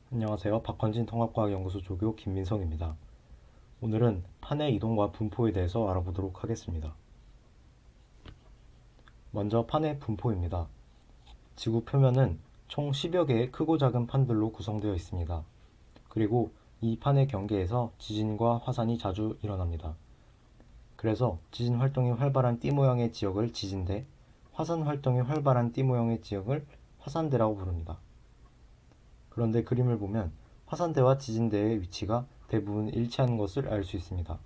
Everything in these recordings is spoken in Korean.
안녕하세요. 박헌진 통합과학연구소 조교 김민성입니다. 오늘은 판의 이동과 분포에 대해서 알아보도록 하겠습니다. 먼저 판의 분포입니다. 지구 표면은 총 10여 개의 크고 작은 판들로 구성되어 있습니다. 그리고 이 판의 경계에서 지진과 화산이 자주 일어납니다. 그래서 지진 활동이 활발한 띠 모양의 지역을 지진대, 화산 활동이 활발한 띠 모양의 지역을 화산대라고 부릅니다. 그런데 그림을 보면 화산대와 지진대의 위치가 대부분 일치하는 것을 알 수 있습니다.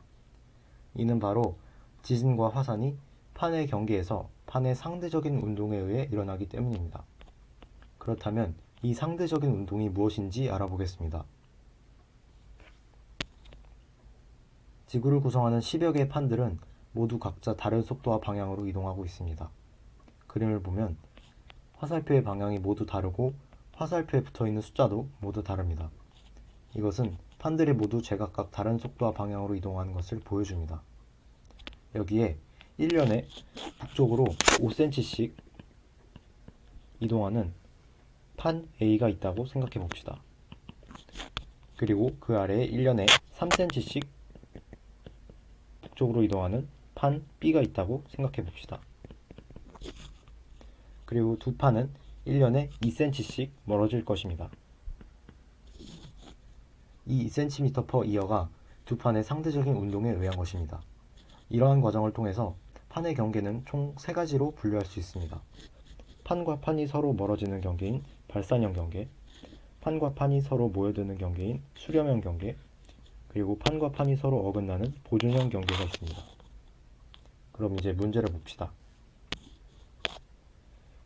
이는 바로 지진과 화산이 판의 경계에서 판의 상대적인 운동에 의해 일어나기 때문입니다. 그렇다면 이 상대적인 운동이 무엇인지 알아보겠습니다. 지구를 구성하는 10여 개의 판들은 모두 각자 다른 속도와 방향으로 이동하고 있습니다. 그림을 보면 화살표의 방향이 모두 다르고 화살표에 붙어있는 숫자도 모두 다릅니다. 이것은 판들이 모두 제각각 다른 속도와 방향으로 이동하는 것을 보여줍니다. 여기에 1년에 북쪽으로 5cm씩 이동하는 판 A가 있다고 생각해 봅시다. 그리고 그 아래에 1년에 3cm씩 북쪽으로 이동하는 판 B가 있다고 생각해 봅시다. 그리고 두 판은 1년에 2cm씩 멀어질 것입니다. 이 2cm/Y가 두 판의 상대적인 운동에 의한 것입니다. 이러한 과정을 통해서 판의 경계는 총 3가지로 분류할 수 있습니다. 판과 판이 서로 멀어지는 경계인 발산형 경계, 판과 판이 서로 모여드는 경계인 수렴형 경계, 그리고 판과 판이 서로 어긋나는 보존형 경계가 있습니다. 그럼 이제 문제를 봅시다.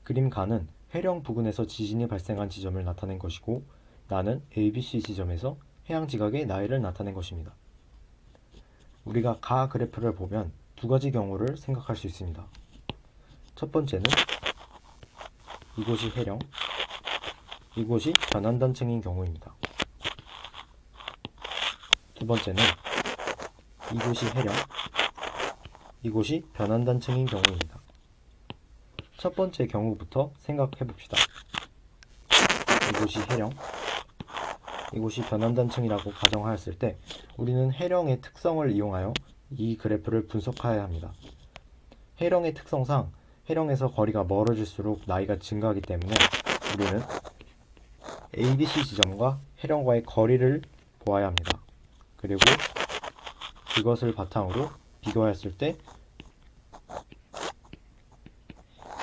그림 가는 해령 부근에서 지진이 발생한 지점을 나타낸 것이고, 나는 ABC 지점에서 해양 지각의 나이를 나타낸 것입니다. 우리가 가 그래프를 보면 두 가지 경우를 생각할 수 있습니다. 첫 번째는 이곳이 해령, 이곳이 변환단층인 경우입니다. 두 번째는 이곳이 해령, 이곳이 변환단층인 경우입니다. 첫 번째 경우부터 생각해 봅시다. 이곳이 해령, 이곳이 변환단층이라고 가정하였을 때 우리는 해령의 특성을 이용하여 이 그래프를 분석해야 합니다. 해령의 특성상 해령에서 거리가 멀어질수록 나이가 증가하기 때문에 우리는 ABC 지점과 해령과의 거리를 보아야 합니다. 그리고 그것을 바탕으로 비교했을 때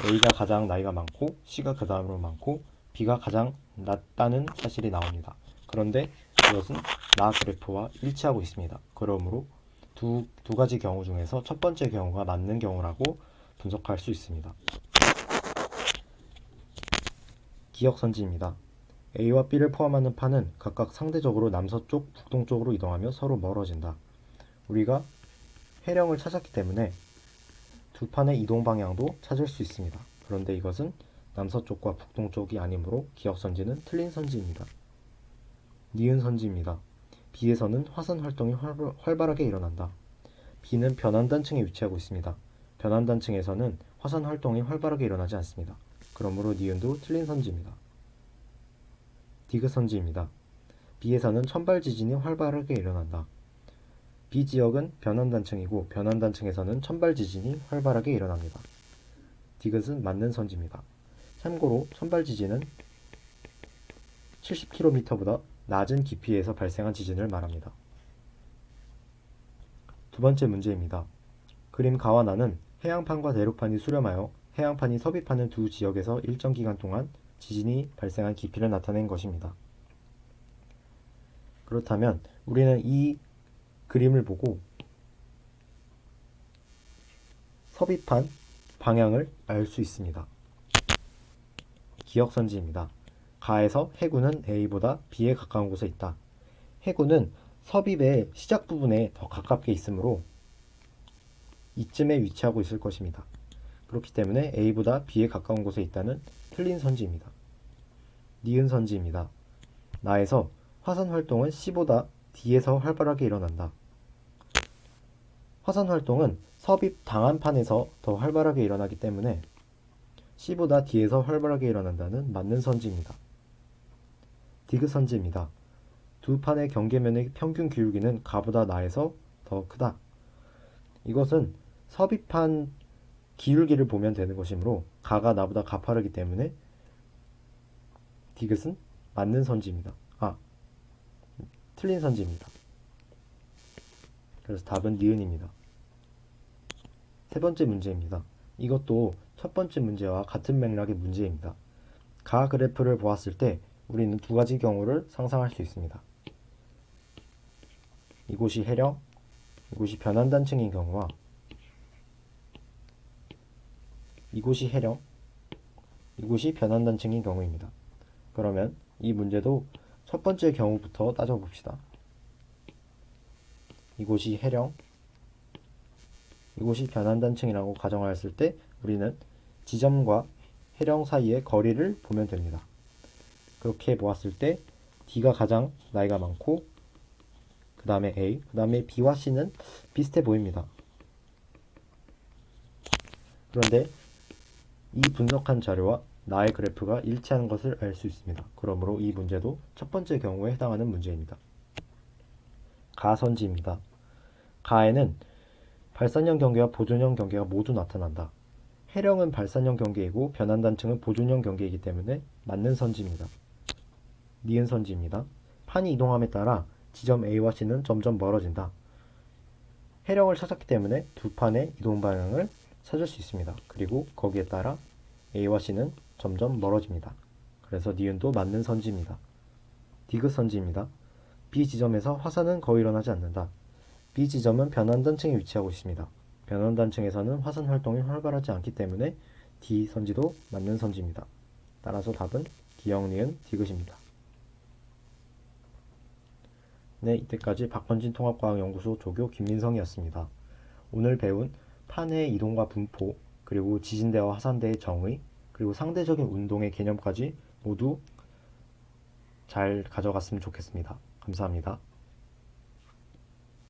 A가 가장 나이가 많고 C가 그 다음으로 많고 B가 가장 낮다는 사실이 나옵니다. 그런데 그것은 나 그래프와 일치하고 있습니다. 그러므로 두 가지 경우 중에서 첫 번째 경우가 맞는 경우라고 분석할 수 있습니다. 기역선지입니다. A와 B를 포함하는 판은 각각 상대적으로 남서쪽, 북동쪽으로 이동하며 서로 멀어진다. 우리가 해령을 찾았기 때문에 두 판의 이동 방향도 찾을 수 있습니다. 그런데 이것은 남서쪽과 북동쪽이 아니므로 기역선지는 틀린 선지입니다. 니은 선지입니다. B에서는 화산 활동이 활발하게 일어난다. B는 변환단층에 위치하고 있습니다. 변환단층에서는 화산 활동이 활발하게 일어나지 않습니다. 그러므로 니은도 틀린 선지입니다. 디귿 선지입니다. B에서는 천발 지진이 활발하게 일어난다. B 지역은 변환단층이고 변환단층에서는 천발 지진이 활발하게 일어납니다. 디귿은 맞는 선지입니다. 참고로 천발 지진은 70km보다 낮은 깊이에서 발생한 지진을 말합니다. 두 번째 문제입니다. 그림 가와 나는 해양판과 대륙판이 수렴하여 해양판이 섭입하는 두 지역에서 일정 기간 동안 지진이 발생한 깊이를 나타낸 것입니다. 그렇다면 우리는 이 그림을 보고 섭입한 방향을 알 수 있습니다. 기역선지입니다. 가에서 해군은 A보다 B에 가까운 곳에 있다. 해군은 섭입의 시작 부분에 더 가깝게 있으므로 이쯤에 위치하고 있을 것입니다. 그렇기 때문에 A보다 B에 가까운 곳에 있다는 틀린 선지입니다. 니은 선지입니다. 나에서 화산 활동은 C보다 D에서 활발하게 일어난다. 화산 활동은 섭입 당한 판에서 더 활발하게 일어나기 때문에 C보다 D에서 활발하게 일어난다는 맞는 선지입니다. 디귿 선지입니다. 두 판의 경계면의 평균 기울기는 가보다 나에서 더 크다. 이것은 섭입한 기울기를 보면 되는 것이므로 가가 나보다 가파르기 때문에 디귿은 맞는 선지입니다. 틀린 선지입니다. 그래서 답은 니은입니다. 세 번째 문제입니다. 이것도 첫 번째 문제와 같은 맥락의 문제입니다. 가 그래프를 보았을 때 우리는 두 가지 경우를 상상할 수 있습니다. 이곳이 해령, 이곳이 변환단층인 경우와 이곳이 해령, 이곳이 변환단층인 경우입니다. 그러면 이 문제도 첫 번째 경우부터 따져봅시다. 이곳이 해령, 이곳이 변환단층이라고 가정하였을 때 우리는 지점과 해령 사이의 거리를 보면 됩니다. 그렇게 보았을 때 D가 가장 나이가 많고 그 다음에 A, 그 다음에 B와 C는 비슷해 보입니다. 그런데 이 분석한 자료와 나의 그래프가 일치하는 것을 알 수 있습니다. 그러므로 이 문제도 첫 번째 경우에 해당하는 문제입니다. 가선지입니다. 가에는 발산형 경계와 보존형 경계가 모두 나타난다. 해령은 발산형 경계이고 변환단층은 보존형 경계이기 때문에 맞는 선지입니다. 니은 선지입니다. 판이 이동함에 따라 지점 A와 C는 점점 멀어진다. 해령을 찾았기 때문에 두 판의 이동 방향을 찾을 수 있습니다. 그리고 거기에 따라 A와 C는 점점 멀어집니다. 그래서 니은도 맞는 선지입니다. 디귿 선지입니다. B 지점에서 화산은 거의 일어나지 않는다. B 지점은 변환단층에 위치하고 있습니다. 변환단층에서는 화산 활동이 활발하지 않기 때문에 D 선지도 맞는 선지입니다. 따라서 답은 기역, 니은, 디귿입니다. 네, 이때까지 박헌진 통합과학연구소 조교 김민성이었습니다. 오늘 배운 판의 이동과 분포, 그리고 지진대와 화산대의 정의, 그리고 상대적인 운동의 개념까지 모두 잘 가져갔으면 좋겠습니다. 감사합니다.